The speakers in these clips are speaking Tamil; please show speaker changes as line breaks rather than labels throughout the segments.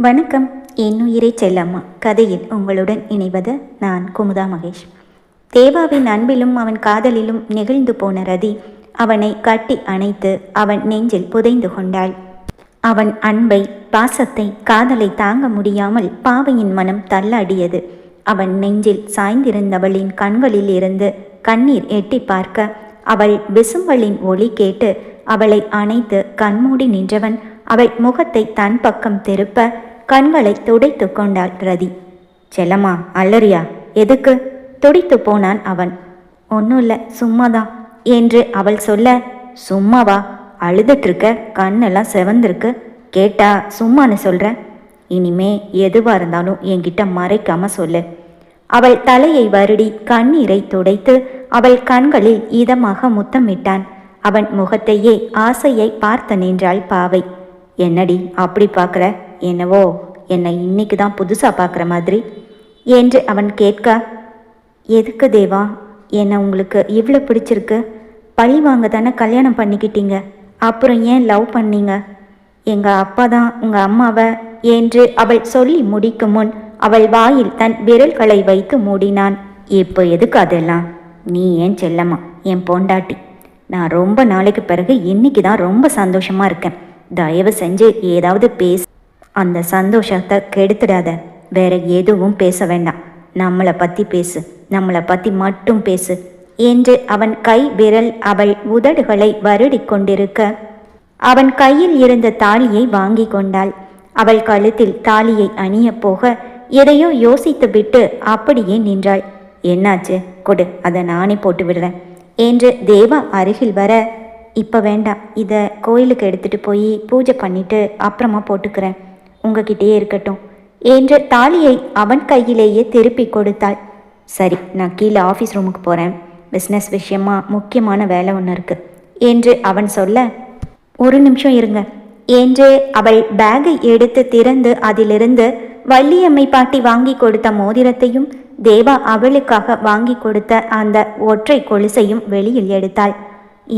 வணக்கம். என்னுயிரே செல்லம்மா கதையில் உங்களுடன் இணைவது நான் குமுதா மகேஷ். தேவாவின் அன்பிலும் அவன் காதலிலும் நெகிழ்ந்து போன ரதி அவனை கட்டி அணைத்து அவன் நெஞ்சில் புதைந்து கொண்டாள். அவன் அன்பை, பாசத்தை, காதலை தாங்க முடியாமல் பாவையின் மனம் தள்ளாடியது. அவன் நெஞ்சில் சாய்ந்திருந்தவளின் கண்களில் இருந்து கண்ணீர் எட்டி பார்க்க அவள் விசும்பலின் ஒளி கேட்டு அவளை அணைத்து கண்மூடி நின்றவன் அவள் முகத்தை தன் பக்கம் திருப்ப கண்களை துடைத்து கொண்டாள் ரதி. செல்லம்மா, அல்லறியா? எதுக்கு? துடித்து போனான் அவன். ஒன்றும் இல்லை, சும்மாதான் என்று அவள் சொல்ல, சும்மாவா? அழுதுட்டுருக்க, கண்ணெல்லாம் செவந்திருக்கு. கேட்டா சும்மான்னு சொல்ற. இனிமே எதுவாக இருந்தாலும் என்கிட்ட மறைக்காம சொல்லு. அவள் தலையை வருடி கண்ணீரை துடைத்து அவள் கண்களில் இதமாக முத்தமிட்டான். அவன் முகத்தையே ஆசையை பார்த்து நின்றாள் பாவை. என்னடி அப்படி பார்க்குற? என்னவோ என்னை இன்னைக்கு தான் புதுசாக பார்க்குற மாதிரி என்று அவன் கேட்க, எதுக்கு தேவா என்னை உங்களுக்கு இவ்வளோ பிடிச்சிருக்கு? பழி வாங்க தானே கல்யாணம் பண்ணிக்கிட்டீங்க, அப்புறம் ஏன் லவ் பண்ணீங்க? எங்கள் அப்பா தான் உங்கள் அம்மாவை என்று அவள் சொல்லி முடிக்கும் முன் அவள் வாயில் தன் விரல்களை வைத்து மூடினான். இப்போ எதுக்கு அதெல்லாம்? நீ ஏன் செல்லம்மா, என் பொண்டாட்டி. நான் ரொம்ப நாளைக்கு பிறகு இன்னைக்கு தான் ரொம்ப சந்தோஷமாக இருக்கேன். தயவு செஞ்சு ஏதாவது பேச, அந்த சந்தோஷத்தை கெடுத்துடாத. வேற எதுவும் பேச வேண்டாம். நம்மளை பற்றி பேசு, நம்மளை பற்றி மட்டும் பேசு என்று அவன் கை விரல் அவள் உதடுகளை வருடி கொண்டிருக்க அவன் கையில் இருந்த தாலியை வாங்கி கொண்டாள். அவள் கழுத்தில் தாலியை அணிய போக எதையோ யோசித்து விட்டு அப்படியே நின்றாள். என்னாச்சு? கொடு, அதை நானே போட்டு விடுறேன் என்று தேவா அருகில் வர, இப்போ வேண்டாம், இதை கோயிலுக்கு எடுத்துகிட்டு போய் பூஜை பண்ணிட்டு அப்புறமா போட்டுக்கிறேன், உங்ககிட்டயே இருக்கட்டும் என்று தாலியை அவன் கையிலேயே திருப்பி கொடுத்தாள். சரி, நான் கீழே ஆஃபீஸ் ரூமுக்கு போகிறேன், பிஸ்னஸ் விஷயமா முக்கியமான வேலை ஒன்று இருக்குது என்று அவன் சொல்ல, ஒரு நிமிஷம் இருங்க என்று அவள் பேக்கை எடுத்து திறந்து அதிலிருந்து வள்ளியம்மை பாட்டி வாங்கி கொடுத்த மோதிரத்தையும் தேவா அவளுக்காக வாங்கி கொடுத்த அந்த ஒற்றை கொலுசையும் வெளியில் எடுத்தாள்.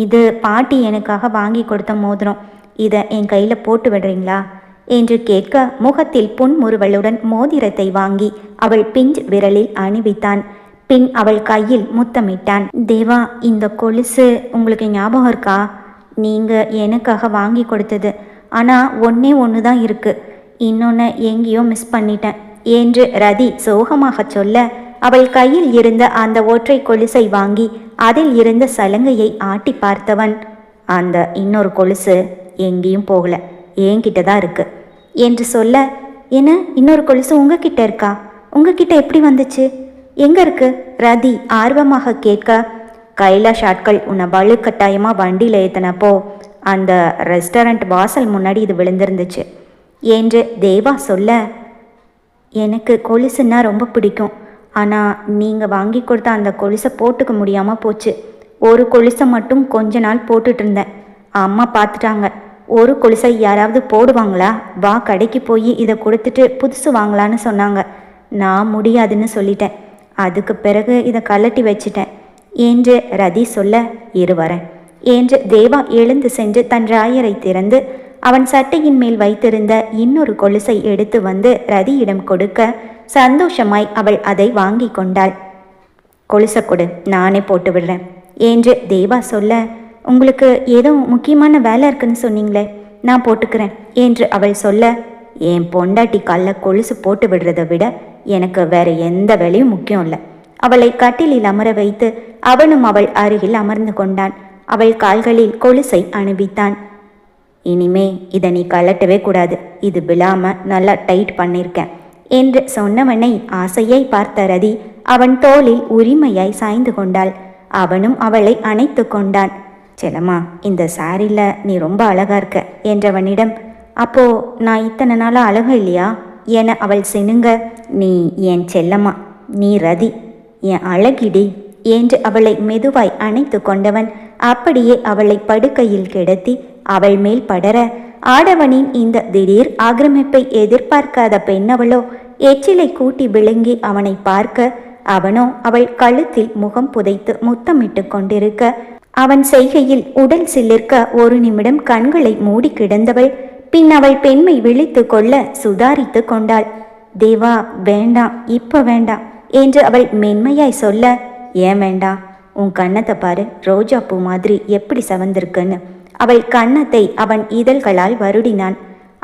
இது பாட்டி எனக்காக வாங்கி கொடுத்த மோதிரம், இதை என் கையில் போட்டு விடுறீங்களா என்று கேட்க முகத்தில் புன்முறுவலுடன் மோதிரத்தை வாங்கி அவள் பிஞ்சு விரலில் அணிவித்தான். பின் அவள் கையில் முத்தமிட்டான். தேவா, இந்த கொலுசு உங்களுக்கு ஞாபகம் இருக்கா? நீங்கள் எனக்காக வாங்கி கொடுத்தது. ஆனால் ஒன்று தான் இருக்குது, இன்னொன்று எங்கேயோ மிஸ் பண்ணிட்டேன் என்று ரதி சோகமாக சொல்ல, அவள் கையில் இருந்த அந்த ஒற்றை கொலுசை வாங்கி அதில் இருந்த சலங்கையை ஆட்டி பார்த்தவன், அந்த இன்னொரு கொலுசு எங்கேயும் போகல, என்கிட்ட தான் இருக்கு என்று சொல்ல, என்ன இன்னொரு கொலுசு உங்ககிட்ட இருக்கா? உங்ககிட்ட எப்படி வந்துச்சு? எங்கே இருக்கு? ரதி ஆர்வமாக கேட்க, கைலாஷ் ஆட்கள் உன்னை வலுக்கட்டாயமாக வண்டியில் ஏற்றினப்போ அந்த ரெஸ்டாரண்ட் வாசல் முன்னாடி இது விழுந்திருந்துச்சு என்று தேவா சொல்ல, எனக்கு கொலுசுன்னா ரொம்ப பிடிக்கும், ஆனால் நீங்கள் வாங்கி கொடுத்த அந்த கொலுசை போட்டுக்க முடியாமல் போச்சு. ஒரு கொலுசை மட்டும் கொஞ்ச நாள் போட்டுட்டு இருந்தேன், அம்மா பார்த்துட்டாங்க. ஒரு கொலுசை யாராவது போடுவாங்களா? வா கடைக்கு போய் இதை கொடுத்துட்டு புதுசு வாங்கலான்னு சொன்னாங்க. நான் முடியாதுன்னு சொல்லிட்டேன். அதுக்கு பிறகு இதை கலட்டி வச்சிட்டேன் என்று ரதி சொல்ல, இரு வரேன் என்று தேவா எழுந்து சென்று தன் ராயரை திறந்து அவன் சட்டையின் மேல் வைத்திருந்த இன்னொரு கொலுசை எடுத்து வந்து ரதியிடம் கொடுக்க சந்தோஷமாய் அவள் அதை வாங்கி கொண்டாள். கொலுசை கொடு, நானே போட்டு விடுறேன் என்று தேவா சொல்ல, உங்களுக்கு ஏதோ முக்கியமான வேலை இருக்குன்னு சொன்னீங்களே, நான் போட்டுக்கிறேன் என்று அவள் சொல்ல, என் பொண்டாட்டி கல்ல கொலுசு போட்டு விடுறதை விட எனக்கு வேற எந்த வேலையும் முக்கியம் இல்லை. அவளை கட்டிலில் அமர வைத்து அவனும் அவள் அருகில் அமர்ந்து கொண்டான். அவள் கால்களில் கொலுசை அணிவித்தான். இனிமே இதை நீ கலட்டவே கூடாது, இது விழாம நல்லா டைட் பண்ணியிருக்கேன் என்று சொன்னவனை ஆசையை பார்த்த ரதி அவன் தோளில் உரிமையாய் சாய்ந்து கொண்டாள். அவனும் அவளை அணைத்து கொண்டான். செல்லம்மா, இந்த சாரியில் நீ ரொம்ப அழகா இருக்க என்றவனிடம், அப்போ நான் இத்தனை நாளாக அழகா இல்லையா என அவள் சினுங்க, நீ என் செல்லம்மா, நீ ரதி, என் அழகிடி என்று அவளை மெதுவாய் அணைத்து கொண்டவன் அப்படியே அவளை படுக்கையில் கிடத்தி அவள் மேல் படர, ஆடவனின் இந்த திடீர் ஆக்கிரமிப்பை எதிர்பார்க்காத பெண்ணவளோ எச்சிலை கூட்டி விழுங்கி அவனை பார்க்க, அவனோ அவள் கழுத்தில் முகம் புதைத்து முத்தமிட்டு கொண்டிருக்க, அவன் செய்கையில் உடல் சிலிர்க்க ஒரு நிமிடம் கண்களை மூடி கிடந்தவள் பின் அவள் பெண்மை விழித்து கொள்ள சுதாரித்து கொண்டாள். தேவா, வேண்டாம், இப்ப வேண்டாம் என்று அவள் மென்மையாய் சொல்ல, ஏன் வேண்டாம்? உன் கன்னத்தை பாரு, ரோஜா பூ மாதிரி எப்படி செவந்திருக்குன்னு. அவள் கன்னத்தை அவன் இதழ்களால் வருடினான்.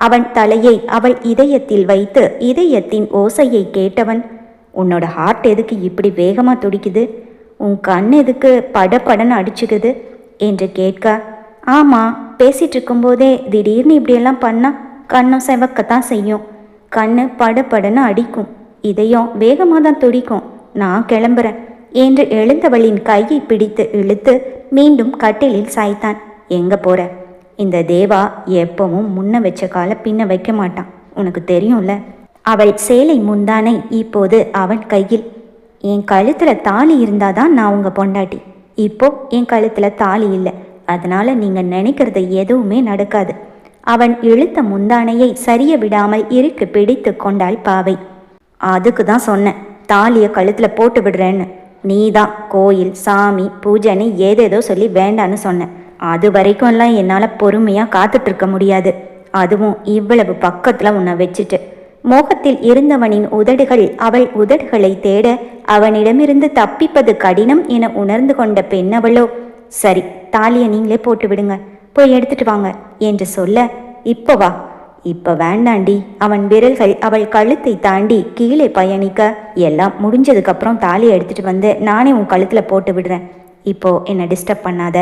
அவன் தலையை அவள் இதயத்தில் வைத்து இதயத்தின் ஓசையை கேட்டவன், உன்னோட ஹார்ட் எதுக்கு இப்படி வேகமா துடிக்குது? உன் கண் எதுக்கு படன்னு அடிச்சுக்குது என்று கேட்க, ஆமா, பேசிட்டு இருக்கும்போதே திடீர்னு இப்படியெல்லாம் பண்ணா கண்ணம் செவக்கத்தான் செய்யும். கண்ணு படன்னு அடிக்கும், இதயம் வேகமாக தான் துடிக்கும். நான் கிளம்புறேன் என்று எழுந்தவளின் கையை பிடித்து இழுத்து மீண்டும் கட்டிலில் சாய்த்தான். எங்க போற? இந்த தேவா எப்பவும் முன்ன வச்ச கால பின்ன வைக்க மாட்டான், உனக்கு தெரியும்ல. அவள் சேலை முந்தானை இப்போது அவன் கையில். என் கழுத்துல தாலி இருந்தாதான் நான் உங்க பொண்டாட்டி. இப்போ என் கழுத்துல தாலி இல்லை, அதனால நீங்க நினைக்கிறது எதுவுமே நடக்காது. அவன் இழுத்த முந்தானையை சரிய விடாமல் இறுக்கு பிடித்து கொண்டாள் பாவை. அதுக்கு தான் சொன்னேன், தாலியை கழுத்துல போட்டு விடுறேன்னு. நீ தான் கோயில் சாமி பூஜைன்னு ஏதேதோ சொல்லி வேண்டான்னு சொன்ன. அது வரைக்கும்லாம் என்னால் பொறுமையாக காத்துட்டு இருக்க முடியாது, அதுவும் இவ்வளவு பக்கத்தில் உன்னை வச்சுட்டு. மோகத்தில் இருந்தவனின் உதடுகள் அவள் உதடுகளை தேட அவனிடமிருந்து தப்பிப்பது கடினம் என உணர்ந்து கொண்ட பெண்ணவளோ, சரி, தாலியை நீங்களே போட்டு விடுங்க, போய் எடுத்துட்டு வாங்க என்று சொல்ல, இப்போ வா. இப்ப வேண்டாண்டி. அவன் விரல்கள் அவள் கழுத்தை தாண்டி கீழே பயணிக்க, எல்லாம் முடிஞ்சதுக்கு அப்புறம் தாலியை எடுத்துட்டு வந்து நானே உன் கழுத்துல போட்டு விடுறேன், இப்போ என்னை டிஸ்டர்ப் பண்ணாத.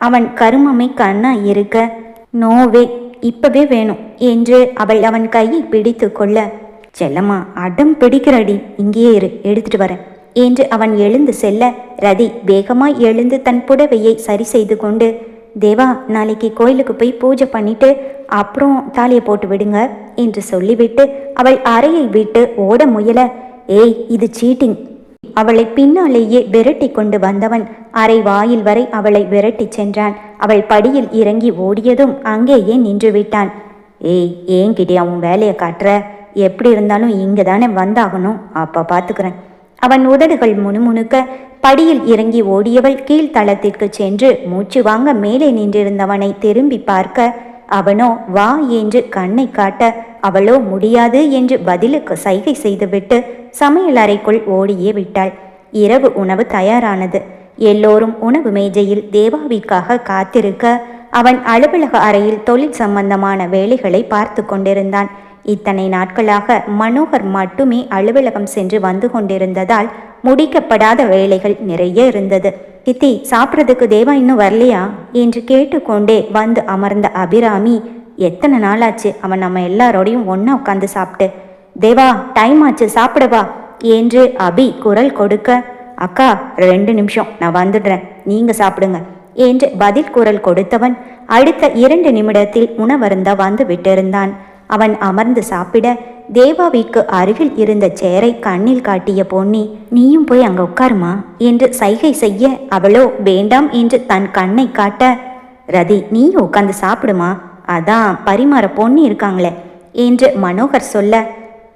அவன் கருமமை கண்ணா இருக்க, நோவே, இப்பவே வேணும் என்று அவள் அவன் கையை பிடித்து கொள்ள, செல்லம்மா அடம் பிடிக்கிறடி, இங்கேயே இரு, எடுத்துட்டு வரேன் என்று அவன் எழுந்து செல்ல, ரதி வேகமாய் எழுந்து தன் புடவையை சரி செய்து கொண்டு, தேவா, நாளைக்கு கோயிலுக்கு போய் பூஜை பண்ணிட்டு அப்புறம் தாலியை போட்டு விடுங்க என்று சொல்லிவிட்டு அவள் அறையை விட்டு ஓட முயல, ஏய், இது சீட்டிங். அவளை பின்னாலேயே விரட்டி கொண்டு வந்தவன் அறை வாயில் வரை அவளை விரட்டி சென்றான். அவள் படியில் இறங்கி ஓடியதும் அங்கேயே நின்று விட்டான். ஏய், ஏங்கிட்டே அவன் வேலையை காட்டுற? எப்படி இருந்தாலும் இங்கே தானே வந்தாகணும், அப்போ பார்த்துக்கிறேன். அவன் உதடுகள் முணுமுணுக்க படியில் இறங்கி ஓடியவள் கீழ்த்தளத்திற்கு சென்று மூச்சு வாங்க மேலே நின்றிருந்தவனை திரும்பி பார்க்க, அவனோ வா என்று கண்ணை காட்ட, அவளோ முடியாது என்று பதிலுக்கு சைகை செய்துவிட்டு சமையல் அறைக்குள் ஓடியே விட்டாள். இரவு உணவு தயாரானது. எல்லோரும் உணவு மேஜையில் தேவாவிற்காக காத்திருக்க, அவன் அலுவலக அறையில் தொழில் சம்பந்தமான வேலைகளை பார்த்து கொண்டிருந்தான். இத்தனை நாட்களாக மனோகர் மட்டுமே அலுவலகம் சென்று வந்து கொண்டிருந்ததால் முடிக்கப்படாத வேலைகள் நிறைய இருந்தது. சித்தி, சாப்பிட்றதுக்கு தேவா இன்னும் வரலையா என்று கேட்டுக்கொண்டே வந்து அமர்ந்த அபிராமி, எத்தனை நாளாச்சு அவன் நம்ம எல்லாரோடையும் ஒன்றா உட்காந்து சாப்பிட்டு. தேவா, டைம் ஆச்சு, சாப்பிடவா என்று அபி குரல் கொடுக்க, அக்கா 2 நிமிஷம், நான் வந்துடுறேன், நீங்க சாப்பிடுங்க என்று பதில் குரல் கொடுத்தவன் அடுத்த 2 நிமிடத்தில் உணவருந்த வந்து விட்டிருந்தான். அவன் அமர்ந்து சாப்பிட தேவாவிற்கு அருகில் இருந்த சேரை கண்ணில் காட்டிய பொன்னி, நீயும் போய் அங்க உட்காருமா என்று சைகை செய்ய, அவளோ வேண்டாம் என்று தன் கண்ணை காட்ட, ரதி, நீயும் உட்காந்து சாப்பிடுமா, அதான் பரிமாற பொன்னி இருக்காங்களே என்று மனோகர் சொல்ல,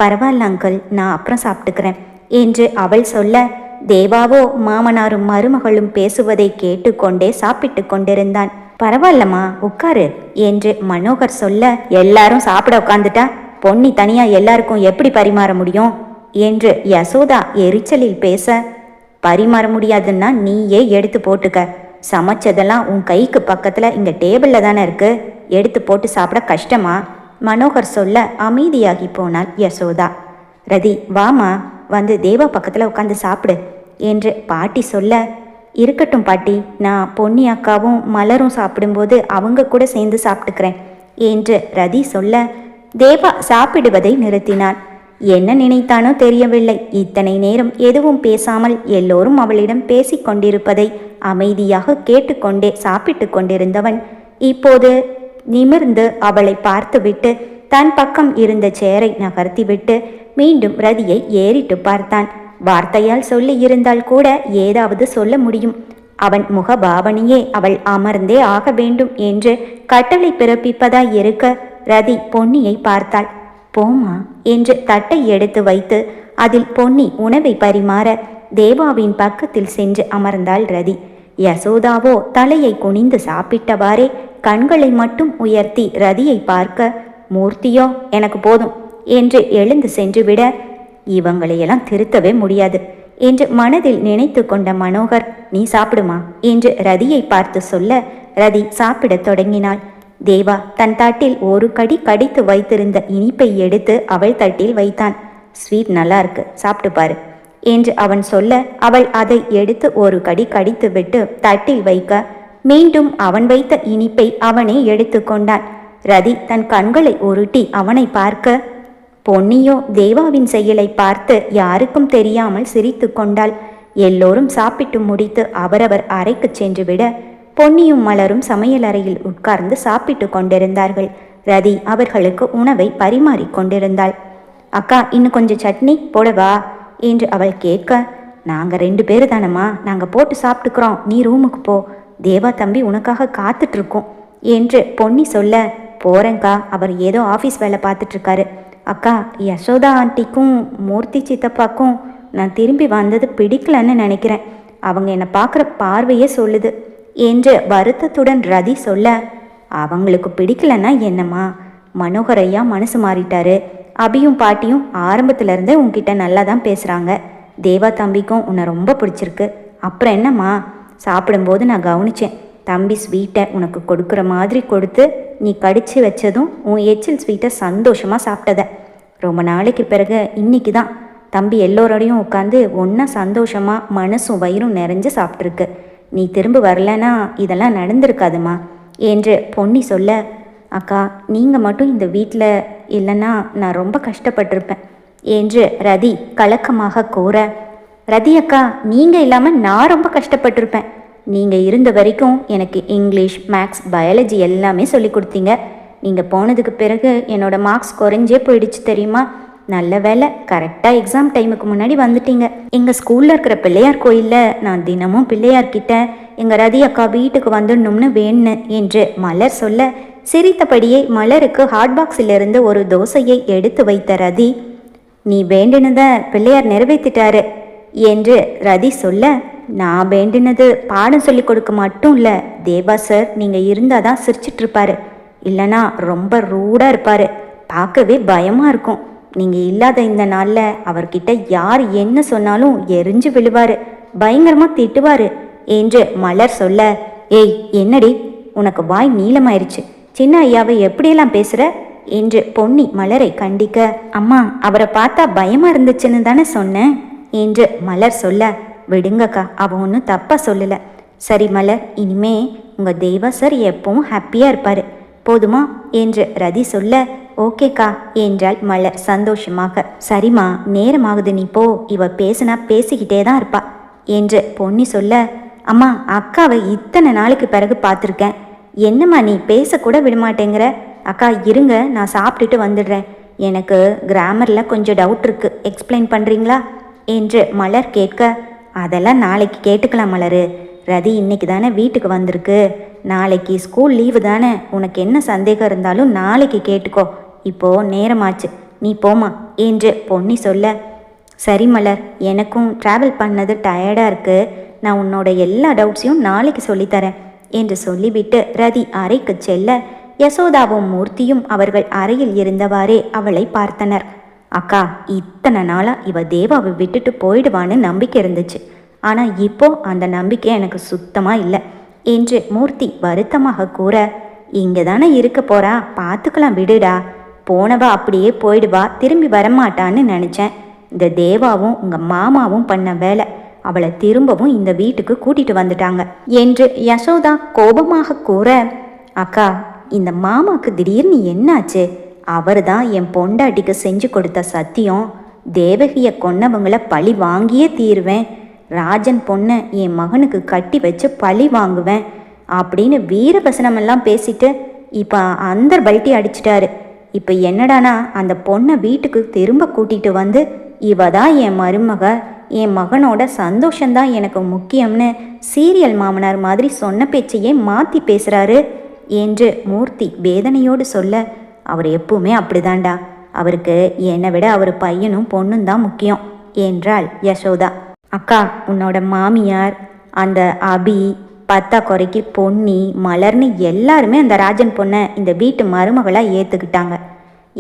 பரவாயில்ல அங்கிள், நான் அப்புறம் சாப்பிட்டுக்கிறேன் என்று அவள் சொல்ல, தேவாவோ மாமனாரும் மருமகளும் பேசுவதை கேட்டுக்கொண்டே சாப்பிட்டு கொண்டிருந்தான். பரவாயில்லம்மா, உட்காரு என்று மனோகர் சொல்ல, எல்லாரும் சாப்பிட உட்காந்துட்டா பொன்னி தனியா எல்லாருக்கும் எப்படி பரிமாற முடியும் என்று யசோதா எரிச்சலில் பேச, பரிமாற முடியாதுன்னா நீயே எடுத்து போட்டுக்க, சமைச்சதெல்லாம் உன் கைக்கு பக்கத்துல இங்க டேபிள்ல தானே இருக்கு, எடுத்து போட்டு சாப்பிட கஷ்டமா? மனோகர் சொல்ல அமைதியாகி போனாள் யசோதா. ரதி, வாமா, வந்து தேவா பக்கத்துல உட்காந்து சாப்பிடு என்று பாட்டி சொல்ல, இருக்கட்டும் பாட்டி, நான் பொன்னி அக்காவும் மலரும் சாப்பிடும்போது அவங்க கூட சேர்ந்து சாப்பிட்டுக்கிறேன் என்று ரதி சொல்ல, தேவா சாப்பிடுவதை நிறுத்தினான். என்ன நினைத்தானோ தெரியவில்லை, இத்தனை நேரம் எதுவும் பேசாமல் எல்லோரும் அவளிடம் பேசிக் கொண்டிருப்பதை அமைதியாக கேட்டுக்கொண்டே சாப்பிட்டு கொண்டிருந்தவன் இப்போது நிமிர்ந்து அவளை பார்த்துவிட்டு தன் பக்கம் இருந்த சேரை நகர்த்திவிட்டு மீண்டும் ரதியை ஏறிட்டு பார்த்தான். வார்த்தையால் சொல்லி இருந்தால் கூட ஏதாவது சொல்ல முடியும். அவன் முகபாவனையே அவள் அமர்ந்தே ஆக வேண்டும் என்று கட்டளை பிறப்பிப்பதாய் இருக்க, ரதி பொன்னியை பார்த்தாள். போமா என்று தட்டை எடுத்து வைத்து அதில் பொன்னி உணவை பரிமாற தேவாவின் பக்கத்தில் சென்று அமர்ந்தாள் ரதி. யசோதாவோ தலையை குனிந்து சாப்பிட்டவாறே கண்களை மட்டும் உயர்த்தி ரதியை பார்க்க, மூர்த்தியோ எனக்கு போதும் என்று எழுந்து சென்று விட, இவங்களையெல்லாம் திருத்தவே முடியாது என்று மனதில் நினைத்து கொண்ட மனோகர், நீ சாப்பிடுமா என்று ரதியை பார்த்து சொல்ல, ரதி சாப்பிடத் தொடங்கினாள். தேவா தன் தட்டில் ஒரு கடி கடித்து வைத்திருந்த இனிப்பை எடுத்து அவள் தட்டில் வைத்தான். ஸ்வீட் நல்லா இருக்கு, சாப்பிட்டு பாரு என்று அவன் சொல்ல, அவள் அதை எடுத்து ஒரு கடி கடித்து விட்டு தட்டில் வைக்க, மீண்டும் அவன் வைத்த இனிப்பை அவனே எடுத்து கொண்டான். ரதி தன் கண்களை உருட்டி அவனை பார்க்க, பொன்னியோ தேவாவின் செயலை பார்த்து யாருக்கும் தெரியாமல் சிரித்து கொண்டாள். எல்லோரும் சாப்பிட்டு முடித்து அவரவர் அறைக்கு சென்று விட, பொன்னியும் மலரும் சமையல் அறையில் உட்கார்ந்து சாப்பிட்டு கொண்டிருந்தார்கள். ரதி அவர்களுக்கு உணவை பரிமாறி கொண்டிருந்தாள். அக்கா, இன்னும் கொஞ்சம் சட்னி போடவா என்று அவள் கேட்க, நாங்கள் 2 பேரு தானம்மா, நாங்கள் போட்டு சாப்பிட்டுக்கிறோம், நீ ரூமுக்கு போ, தேவா தம்பி உனக்காக காத்துட்ருக்கோம் என்று பொன்னி சொல்ல, போறேங்க்கா, அவர் ஏதோ ஆஃபீஸ் வேலை பார்த்துட்ருக்காரு. அக்கா, யசோதா ஆண்டிக்கும் மூர்த்தி சித்தப்பாக்கும் நான் திரும்பி வந்தது பிடிக்கலன்னு நினைக்கிறேன், அவங்க என்னை பார்க்குற பார்வையே சொல்லுது என்று வருத்தத்துடன் ரதி சொல்ல, அவங்களுக்கு பிடிக்கலன்னா என்னம்மா, மனோகரையா மனசு மாறிட்டாரு, அபியும் பாட்டியும் ஆரம்பத்திலேருந்தே உன்கிட்ட நல்லா தான் பேசுகிறாங்க, தேவா தம்பிக்கும் உன்னை ரொம்ப பிடிச்சிருக்கு, அப்புறம் என்னம்மா, சாப்பிடும்போது நான் கவனித்தேன், தம்பி ஸ்வீட்டை உனக்கு கொடுக்குற மாதிரி கொடுத்து நீ கடிச்சு வச்சதும் உன் எச்சில் ஸ்வீட்டை சந்தோஷமாக சாப்பிட்டத. ரொம்ப நாளைக்கு பிறகு இன்னைக்கு தான் தம்பி எல்லோரோடையும் உட்காந்து ஒன்றா சந்தோஷமாக மனசும் வயிறும் நிறைஞ்சு சாப்பிட்ருக்கு. நீ திரும்ப வரலன்னா இதெல்லாம் நடந்திருக்காதுமா என்று பொன்னி சொல்ல, அக்கா, நீங்கள் மட்டும் இந்த வீட்டில் இல்லைன்னா நான் ரொம்ப கஷ்டப்பட்டிருப்பேன் என்று ரதி கலக்கமாக கூற, ரதி அக்கா, நீங்கள் இல்லாமல் நான் ரொம்ப கஷ்டப்பட்டிருப்பேன், நீங்கள் இருந்த வரைக்கும் எனக்கு இங்கிலீஷ், மேக்ஸ், பயாலஜி எல்லாமே சொல்லி கொடுத்தீங்க, நீங்கள் போனதுக்கு பிறகு என்னோடய மார்க்ஸ் குறைஞ்சே போயிடுச்சு தெரியுமா, நல்ல வேலை கரெக்டாக எக்ஸாம் டைமுக்கு முன்னாடி வந்துட்டீங்க. எங்கள் ஸ்கூலில் இருக்கிற பிள்ளையார் கோயிலில் நான் தினமும் பிள்ளையார்கிட்ட எங்கள் ரதி அக்கா வீட்டுக்கு வந்துடணும்னு வேணுன்னு என்று மலர் சொல்ல, சிரித்தபடியே மலருக்கு ஹாட் பாக்ஸிலிருந்து ஒரு தோசையை எடுத்து வைத்த ரதி, நீ வேண்டினதை பிள்ளையார் நிறைவேற்றிட்டாரு என்று ரதி சொல்ல, நான் வேண்டினது பாடம் சொல்லி கொடுக்க மட்டும் இல்லை தேவா சார், நீங்கள் இருந்தால் தான் சிரிச்சிட்ருப்பாரு, இல்லைனா ரொம்ப ரூடாக இருப்பார், பார்க்கவே பயமாக இருக்கும், நீங்கள் இல்லாத இந்த நாளில் அவர்கிட்ட யார் என்ன சொன்னாலும் எரிஞ்சு விழுவார், பயங்கரமாக திட்டுவார் என்று மலர் சொல்ல, ஏய் என்னடி உனக்கு வாய் நீளமாயிருச்சு, சின்ன ஐயாவை எப்படியெல்லாம் பேசுகிற என்று பொன்னி மலரை கண்டிக்க, அம்மா அவரை பார்த்தா பயமாக இருந்துச்சுன்னு தானே சொன்னேன் என்று மலர் சொல்ல, விடுங்கக்கா, அவன் ஒன்றும் தப்பாக சொல்லலை, சரி மலர், இனிமே உங்கள் தேவா சார் எப்பவும் ஹாப்பியாக இருப்பார் போதுமா என்று ரதி சொல்ல, ஓகேக்கா என்றாள் மலர் சந்தோஷமாக. சரிம்மா, நேரமாகுது, நீ போ, இவ பேசுனா பேசிக்கிட்டே தான் இருப்பா என்று பொன்னி சொல்ல, அம்மா அக்காவை இத்தனை நாளைக்கு பிறகு பார்த்துருக்கேன், என்னம்மா நீ பேசக்கூட விடமாட்டேங்கிற, அக்கா இருங்க நான் சாப்பிட்டுட்டு வந்துடுறேன், எனக்கு கிராமரில் கொஞ்சம் டவுட் இருக்குது, எக்ஸ்பிளைன் பண்ணுறீங்களா என்று மலர் கேட்க, அதெல்லாம் நாளைக்கு கேட்டுக்கலாம் மலரு, ரதி இன்னைக்கு தானே வீட்டுக்கு வந்திருக்கு, நாளைக்கு ஸ்கூல் லீவு தானே, உனக்கு என்ன சந்தேகம் இருந்தாலும் நாளைக்கு கேட்டுக்கோ, இப்போது நேரமாச்சு, நீ போமா என்று பொன்னி சொல்ல, சரி மலர், எனக்கும் ட்ராவல் பண்ணது டயர்டாக இருக்குது, நான் உன்னோட எல்லா டவுட்ஸையும் நாளைக்கு சொல்லித்தரேன் என்று சொல்லிவிட்டு ரதி அறைக்கு செல்ல, யசோதாவும் மூர்த்தியும் அவர்கள் அறையில் இருந்தவாறே அவளை பார்த்தனர். அக்கா, இத்தனை நாளாக இவ தேவாவை விட்டுட்டு போயிடுவான்னு நம்பிக்கை இருந்துச்சு, ஆனால் இப்போ அந்த நம்பிக்கை எனக்கு சுத்தமாக இல்லை என்று மூர்த்தி வருத்தமாக கூற, இங்கே தானே இருக்க போறா, பார்த்துக்கலாம் விடுடா, போனவா அப்படியே போயிடுவா, திரும்பி வரமாட்டான்னு நினச்சேன், இந்த தேவாவும் உங்கள் மாமாவும் பண்ண வேலை, அவளை திரும்பவும் இந்த வீட்டுக்கு கூட்டிட்டு வந்துட்டாங்க என்று யசோதா கோபமாக கூற, அக்கா இந்த மாமாவுக்கு திடீர்னு என்னாச்சு, அவர் தான் என் பொண்டாட்டிக்கு செஞ்சு கொடுத்த சத்தியம், தேவகியை கொன்னவங்களை பழி வாங்கியே தீருவேன், ராஜன் பொண்ணை என் மகனுக்கு கட்டி வச்சு பழி வாங்குவேன் அப்படின்னு வீரவசனமெல்லாம் பேசிட்டு இப்போ அந்த பல்ட்டி அடிச்சிட்டாரு. இப்போ என்னடானா அந்த பொண்ணை வீட்டுக்கு திரும்ப கூட்டிகிட்டு வந்து, இவ தான் என் மருமக, என் மகனோட சந்தோஷந்தான் எனக்கு முக்கியம்னு சீரியல் மாமனார் மாதிரி சொன்ன பேச்சையே மாற்றி பேசுகிறாரு என்று மூர்த்தி வேதனையோடு சொல்ல, அவர் எப்பவுமே அப்படிதான்டா, அவருக்கு என்னை விட அவர் பையனும் பொண்ணும் தான் முக்கியம் என்றாள் யசோதா. அக்கா, உன்னோட மாமியார், அந்த அபி, பத்தா குறைக்கு பொன்னி, மலர்னு எல்லாருமே அந்த ராஜன் பொண்ணை இந்த வீட்டு மருமகளாக ஏற்றுக்கிட்டாங்க,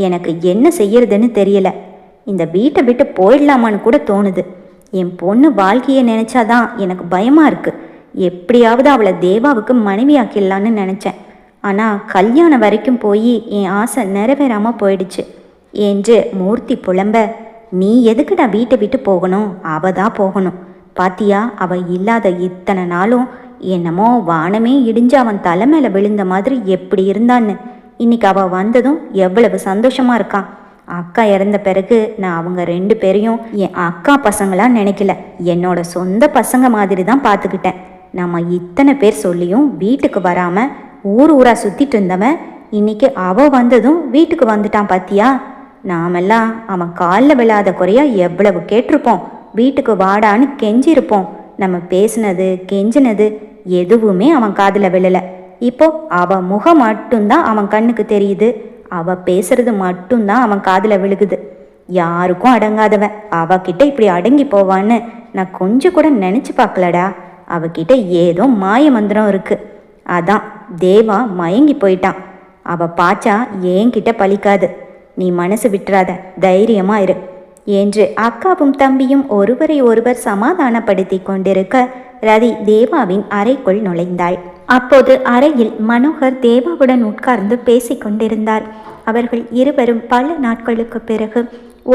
எனக்கு என்ன செய்யறதுன்னு தெரியல. இந்த வீட்டை விட்டு போயிடலாமான்னு கூட தோணுது. என் பொண்ணு வாழ்க்கையை நினச்சாதான் எனக்கு பயமாக இருக்குது. எப்படியாவது அவளை தேவாவுக்கு மனைவியாக்கிடலான்னு நினச்சேன். ஆனால் கல்யாணம் வரைக்கும் போய் என் ஆசை நிறைவேறாமல் போயிடுச்சு என்று மூர்த்தி புலம்ப, நீ எதுக்குடா வீட்டை விட்டு போகணும்? அவ தான் போகணும். பாத்தியா, அவள் இல்லாத இத்தனை நாளும் என்னமோ வானமே இடிஞ்சு அவன் தலை மேலே விழுந்த மாதிரி எப்படி இருந்தான்னு. இன்னைக்கு அவள் வந்ததும் எவ்வளவு சந்தோஷமாக இருக்கான். அக்கா இறந்த பிறகு நான் அவங்க 2 பேரையும் என் அக்கா பசங்களாக நினைக்கல, என்னோட சொந்த பசங்க மாதிரி தான் பார்த்துக்கிட்டேன். நம்ம இத்தனை பேர் சொல்லியும் வீட்டுக்கு வராமல் ஊர் ஊராக சுற்றிட்டு இருந்தவன் இன்னைக்கு அவள் வந்ததும் வீட்டுக்கு வந்துட்டான். பாத்தியா, நாமெல்லாம் அவன் காலில் விழாத குறையா எவ்வளவு கேட்டிருப்போம். வீட்டுக்கு வாடான்னு கெஞ்சிருப்போம். நம்ம பேசினது கெஞ்சினது எதுவுமே அவன் காதில் விழலை. இப்போ அவள் முகம் மட்டும்தான் அவன் கண்ணுக்கு தெரியுது. அவள் பேசுறது மட்டும்தான் அவன் காதில் விழுகுது. யாருக்கும் அடங்காதவன் அவகிட்ட இப்படி அடங்கி போவான்னு நான் கொஞ்சம் கூட நினச்சி பார்க்கலடா. அவகிட்ட ஏதோ மாய மந்திரம் இருக்கு. அதான் தேவா மயங்கி போயிட்டான். அவள் பாச்சா ஏன்கிட்ட பலிக்காது. நீ மனசு விட்டுறாத, தைரியமா இரு என்று அக்காவும் தம்பியும் ஒருவரை ஒருவர் சமாதானப்படுத்தி கொண்டிருக்க ரதி தேவாவின் அறைக்குள் நுழைந்தாள். அப்போது அறையில் மனோகர் தேவாவுடன் உட்கார்ந்து பேசிக் கொண்டிருந்தார். அவர்கள் இருவரும் பல நாட்களுக்கு பிறகு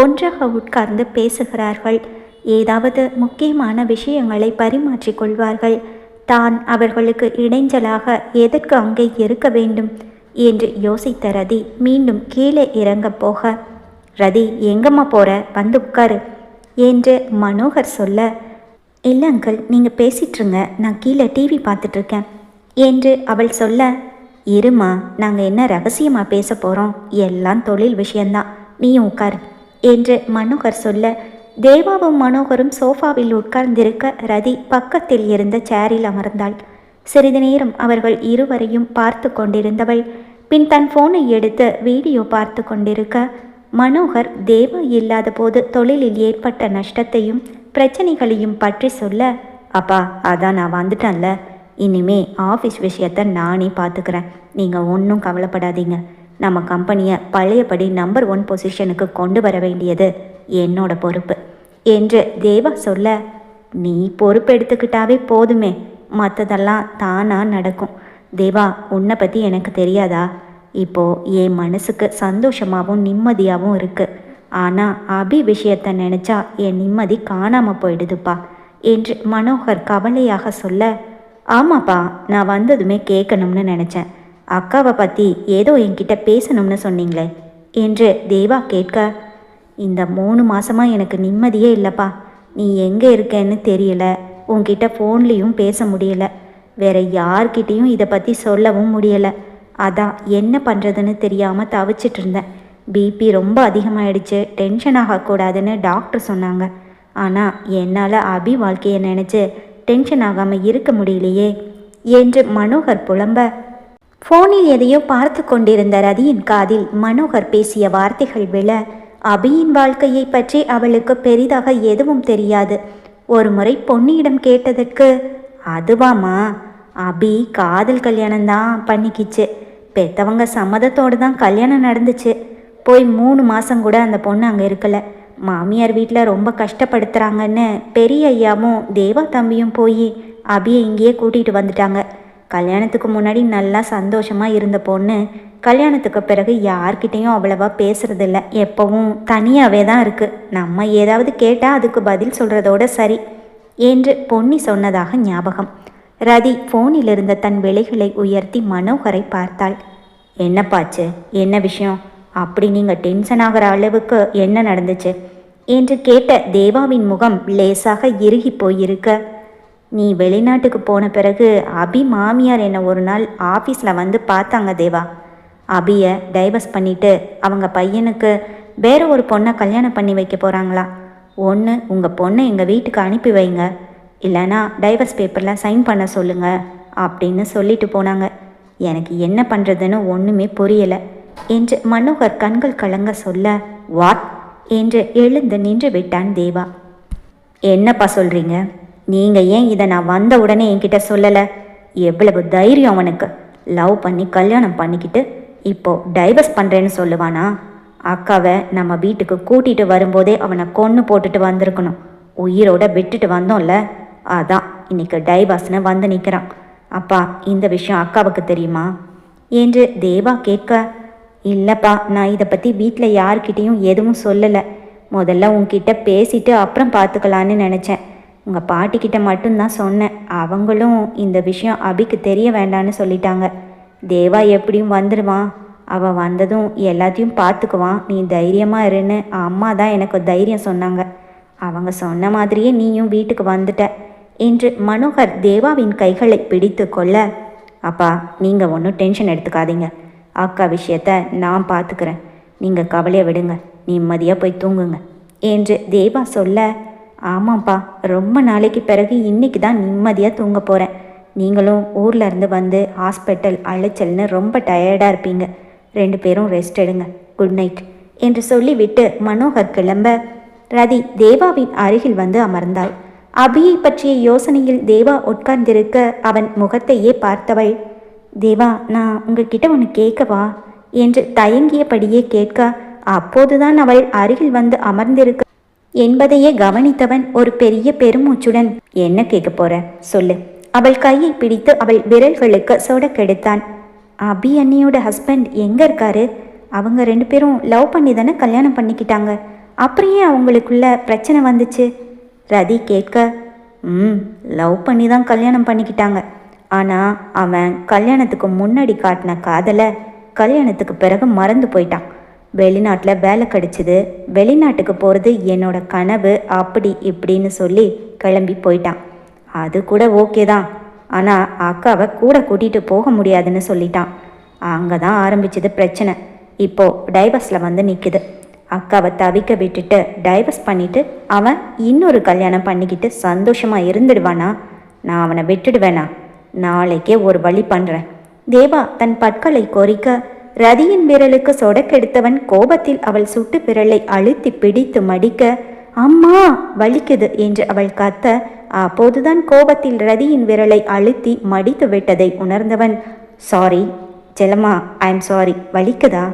ஒன்றாக உட்கார்ந்து பேசுகிறார்கள். ஏதாவது முக்கியமான விஷயங்களை பரிமாற்றிக் கொள்வார்கள். தான் அவர்களுக்கு இடைஞ்சலாக எதற்கு அங்கே இருக்க வேண்டும் என்று யோசித்த ரதி மீண்டும் கீழே இறங்க போக, ரதி எங்கம்மா போற, வந்து உட்காரு என்று மனோகர் சொல்ல, இல்லை அங்கிள், நீங்கள் பேசிட்டுருங்க, நான் கீழே டிவி பார்த்துட்ருக்கேன் என்று அவள் சொல்ல, இருமா, நாங்கள் என்ன ரகசியமாக பேச போகிறோம், எல்லாம் தொழில் விஷயந்தான், நீயும் உட்காரு என்று மனோகர் சொல்ல, தேவாவும் மனோகரும் சோஃபாவில் உட்கார்ந்திருக்க ரதி பக்கத்தில் இருந்த சேரில் அமர்ந்தாள். சிறிது நேரம் அவர்கள் இருவரையும் பார்த்து கொண்டிருந்தவள் பின் தன் ஃபோனை எடுத்து வீடியோ பார்த்து கொண்டிருக்க, மனோகர் தேவா இல்லாத போது தொழிலில் ஏற்பட்ட நஷ்டத்தையும் பிரச்சனைகளையும் பற்றி சொல்ல, அப்பா அதான் நான் வந்துட்டேன்ல, இனிமே ஆஃபீஸ் விஷயத்தை நானே பார்த்துக்கிறேன், நீங்கள் ஒன்றும் கவலைப்படாதீங்க, நம்ம கம்பெனியை பழையபடி நம்பர் 1 பொசிஷனுக்கு கொண்டு வர வேண்டியது என்னோட பொறுப்பு என்று தேவா சொல்ல, நீ பொறுப்பு எடுத்துக்கிட்டாவே போதுமே, மற்றதெல்லாம் தானாக நடக்கும். தேவா, உன்னை பற்றி எனக்கு தெரியாதா? இப்போது என் மனசுக்கு சந்தோஷமாகவும் நிம்மதியாகவும் இருக்குது. ஆனால் அபி விஷயத்தை நினச்சா என் நிம்மதி காணாமல் போயிடுதுப்பா என்று மனோகர் கவலையாக சொல்ல, ஆமாப்பா, நான் வந்ததுமே கேட்கணும்னு நினச்சேன். அக்காவை பற்றி ஏதோ என்கிட்ட பேசணும்னு சொன்னீங்களே என்று தேவா கேட்க, இந்த 3 மாதமாக எனக்கு நிம்மதியே இல்லைப்பா. நீ எங்கே இருக்கேன்னு தெரியல, உன்கிட்ட ஃபோன்லேயும் பேச முடியலை, வேற யார்கிட்டையும் இதை பற்றி சொல்லவும் முடியலை. அதான் என்ன பண்ணுறதுன்னு தெரியாமல் தவிச்சிட்டு இருந்தேன். பிபி ரொம்ப அதிகமாகிடுச்சு, டென்ஷன் ஆகக்கூடாதுன்னு டாக்டர் சொன்னாங்க. ஆனால் என்னால் அபி வாழ்க்கையை நினச்சி டென்ஷன் ஆகாமல் இருக்க முடியலையே என்று மனோகர் புலம்ப, ஃபோனில் எதையோ பார்த்து கொண்டிருந்த ரதியின் காதில் மனோகர் பேசிய வார்த்தைகள் விழ, அபியின் வாழ்க்கையை பற்றி அவளுக்கு பெரிதாக எதுவும் தெரியாது. ஒரு முறை பொன்னியிடம் கேட்டதற்கு, அதுவாமா, அபி காதல் கல்யாணம்தான் பண்ணிக்கிச்சு, பெற்றவங்க சம்மதத்தோடு தான் கல்யாணம் நடந்துச்சு. போய் 3 மாதம் கூட அந்த பொண்ணு அங்கே இருக்கலை. மாமியார் வீட்டில் ரொம்ப கஷ்டப்படுத்துகிறாங்கன்னு பெரிய ஐயாவும் தேவா தம்பியும் போய் அபியை இங்கேயே கூட்டிகிட்டு வந்துட்டாங்க. கல்யாணத்துக்கு முன்னாடி நல்லா சந்தோஷமாக இருந்த பொண்ணு கல்யாணத்துக்கு பிறகு யார்கிட்டையும் அவ்வளவா பேசுறதில்ல, எப்பவும் தனியாகவே தான் இருக்குது. நம்ம ஏதாவது கேட்டால் அதுக்கு பதில் சொல்கிறதோட சரி என்று பொன்னி சொன்னதாக ஞாபகம். ரதி ஃபோனில் இருந்த தன் விலைகளை உயர்த்தி மனோகரை பார்த்தாள். என்னப்பாச்சு, என்ன விஷயம், அப்படி நீங்கள் டென்ஷன் ஆகிற அளவுக்கு என்ன நடந்துச்சு என்று கேட்ட தேவாவின் முகம் லேசாக இறுகி போயிருக்க, நீ வெளிநாட்டுக்கு போன பிறகு அபி மாமியார் என்னை ஒரு நாள் ஆஃபீஸில் வந்து பார்த்தாங்க தேவா. அபியை டைவர்ஸ் பண்ணிவிட்டு அவங்க பையனுக்கு வேற ஒரு பொண்ணை கல்யாணம் பண்ணி வைக்க போகிறாங்களா. ஒன்று உங்கள் பொண்ணை எங்கள் வீட்டுக்கு அனுப்பி வைங்க, இல்லைனா டைவர்ஸ் பேப்பரில் சைன் பண்ண சொல்லுங்க அப்படின்னு சொல்லிட்டு போனாங்க. எனக்கு என்ன பண்ணுறதுன்னு ஒன்றுமே புரியலை என்று மனோகர் கண்கள் கலங்க சொல்ல, வாட் என்று எழுந்து நின்று விட்டான் தேவா. என்னப்பா சொல்கிறீங்க? நீங்கள் ஏன் இதை நான் வந்த உடனே என்கிட்ட சொல்லலை? எவ்வளவு தைரியம் அவனுக்கு! லவ் பண்ணி கல்யாணம் பண்ணிக்கிட்டு இப்போது டைவர்ஸ் பண்ணுறேன்னு சொல்லுவானா? அக்காவை நம்ம வீட்டுக்கு கூட்டிட்டு வரும்போதே அவனை கொன்று போட்டுட்டு வந்திருக்கணும். உயிரோட விட்டுட்டு வந்தோம்ல, அதான் இன்னைக்கு டைவர்ஸ்னு வந்து நிற்கிறான். அப்பா, இந்த விஷயம் அக்காவுக்கு தெரியுமா என்று தேவா கேட்க, இல்லைப்பா, நான் இதை பற்றி வீட்டில் யார்கிட்டையும் எதுவும் சொல்லலை. முதல்ல உன்கிட்ட பேசிட்டு அப்புறம் பார்த்துக்கலான்னு நினச்சேன். உங்கள் பாட்டிக்கிட்ட மட்டும்தான் சொன்னேன். அவங்களும் இந்த விஷயம் அபிக்கு தெரிய வேண்டான்னு சொல்லிட்டாங்க. தேவா எப்படியும் வந்துடுவான். அவள் வந்ததும் எல்லாத்தையும் பார்த்துக்குவான். நீ தைரியமாக இருன்னு அம்மா தான் எனக்கு தைரியம் சொன்னாங்க. அவங்க சொன்ன மாதிரியே நீயும் வீட்டுக்கு வந்துட்ட என்று மனோகர் தேவாவின் கைகளை பிடித்து கொள்ள, அப்பா, நீங்கள் ஒன்றும் டென்ஷன் எடுத்துக்காதீங்க. அக்கா விஷயத்த நான் பார்த்துக்கிறேன். நீங்கள் கவலையை விடுங்க, நிம்மதியாக போய் தூங்குங்க என்று தேவா சொல்ல, ஆமாம்ப்பா, ரொம்ப நாளைக்கு பிறகு இன்னைக்கு தான் நிம்மதியாக தூங்க போகிறேன். நீங்களும் ஊரில் இருந்து வந்து ஹாஸ்பிட்டல் அழைச்சல்னு ரொம்ப டயர்டாக இருப்பீங்க. 2 பேரும் ரெஸ்ட் எடுங்க. குட் நைட் என்று சொல்லிவிட்டு மனோகர் கிளம்ப ரதி தேவாவின் அருகில் வந்து அமர்ந்தாள். அபியை பற்றிய யோசனையில் தேவா உட்கார்ந்திருக்க அவன் முகத்தையே பார்த்தவள், தேவா, நான் உங்ககிட்ட ஒன்று கேட்கவா என்று தயங்கியபடியே கேட்க, அப்போதுதான் அவள் அருகில் வந்து அமர்ந்திருக்க என்பதையே கவனித்தவன் ஒரு பெரிய பெருமூச்சுடன், என்ன கேட்க போற சொல்லு. அவள் கையை பிடித்து அவள் விரல்களுக்கு சொடக்கெடுத்தான். அபி அண்ணியோட ஹஸ்பண்ட் எங்க இருக்காரு? அவங்க 2 பேரும் லவ் பண்ணி தானே கல்யாணம் பண்ணிக்கிட்டாங்க. அப்படியே அவங்களுக்குள்ள பிரச்சனை வந்துச்சு ரதி கேட்க, லவ் பண்ணி தான் கல்யாணம் பண்ணிக்கிட்டாங்க. ஆனால் அவன் கல்யாணத்துக்கு முன்னாடி காட்டின காதலை கல்யாணத்துக்கு பிறகு மறந்து போயிட்டான். வெளிநாட்டில் வேலை கிடைச்சிது, வெளிநாட்டுக்கு போகிறது என்னோட கனவு, அப்படி இப்படின்னு சொல்லி கிளம்பி போயிட்டான். அது கூட ஓகே தான், ஆனால் அக்காவை கூட கூட்டிகிட்டு போக முடியாதுன்னு சொல்லிட்டான். அங்கே தான் ஆரம்பிச்சது பிரச்சனை. இப்போது டைவர்ஸில் வந்து நிற்குது. அக்காவை தவிக்க விட்டுட்டு டைவர்ஸ் பண்ணிவிட்டு அவன் இன்னொரு கல்யாணம் பண்ணிக்கிட்டு சந்தோஷமாக இருந்துடுவானா? நான் அவனை விட்டுடுவேனா? நாளைக்கே ஒரு வழி பண்ணுறேன். தேவா தன் பற்களை கொறிக்க ரதியின் விரலுக்கு சொடக்கெடுத்தவன் கோபத்தில் அவள் சுட்டு விரலை அழுத்தி பிடித்து மடிக்க, அம்மா வலிக்குது என்று அவள் கத்த, அப்போதுதான் கோபத்தில் ரதியின் விரலை அழுத்தி மடித்து விட்டதை உணர்ந்தவன், sorry Chellamma, I am sorry, வலிக்குதா?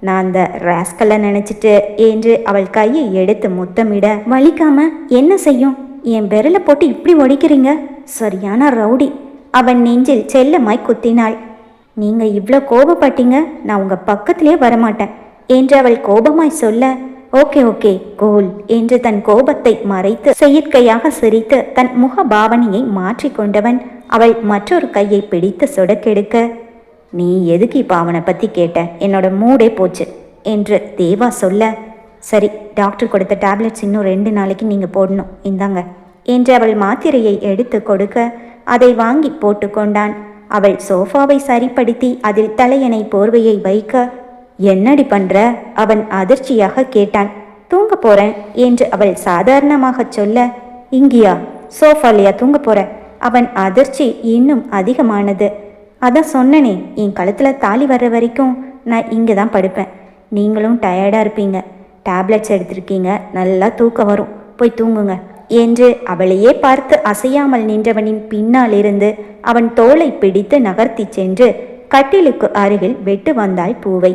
நான் அந்த ராஸ்கல்ல நினைச்சிட்டு என்று அவள் கையை எடுத்து முத்தமிட, வலிக்காம என்ன செய்யும்? என் விரலை போட்டு இப்படி ஒடிக்கிறீங்க, சரியான ரவுடி. அவன் நெஞ்சில் செல்லமாய் குத்தினாள். நீங்க இவ்வளோ கோபப்பட்டீங்க, நான் உங்க பக்கத்திலே வரமாட்டேன் என்று அவள் கோபமாய் சொல்ல, ஓகே ஓகே கோல் என்று தன் கோபத்தை மறைத்து செயற்கையாக சிரித்து தன் முக பாவனையை மாற்றிக்கொண்டவன் அவள் மற்றொரு கையை பிடித்து சொடக்கெடுக்க, நீ எதுக்கு இப்போ அவனை பற்றி கேட்ட? என்னோட மூடே போச்சு என்று தேவா சொல்ல, சரி, டாக்டர் கொடுத்த டேப்லெட்ஸ் இன்னும் 2 நாளைக்கு நீங்கள் போடணும், இந்தாங்க என்று அவள் மாத்திரையை எடுத்து கொடுக்க அதை வாங்கி போட்டுக்கொண்டான். அவள் சோஃபாவை சரிப்படுத்தி அதில் தலையணை போர்வையை வைக்க, என்னடி பண்ற? அவன் அதிர்ச்சியாக கேட்டான். தூங்க போறேன் என்று அவள் சாதாரணமாக சொல்ல, இங்கியா சோஃபாலையா தூங்க போற? அவன் அதிர்ச்சி இன்னும் அதிகமானது. அதான் சொன்னனே, என் கழுத்தில் தாலி வர்ற வரைக்கும் நான் இங்கே தான் படுப்பேன். நீங்களும் டயர்டாக இருப்பீங்க, டேப்லெட்ஸ் எடுத்திருக்கீங்க, நல்லா தூக்கம் வரும், போய் தூங்குங்க என்று அவளையே பார்த்து அசையாமல் நின்றவனின் பின்னால் இருந்து அவன் தோளை பிடித்து நகர்த்தி சென்று கட்டிலுக்கு அருகில் விட்டு வந்தாள் பூவை.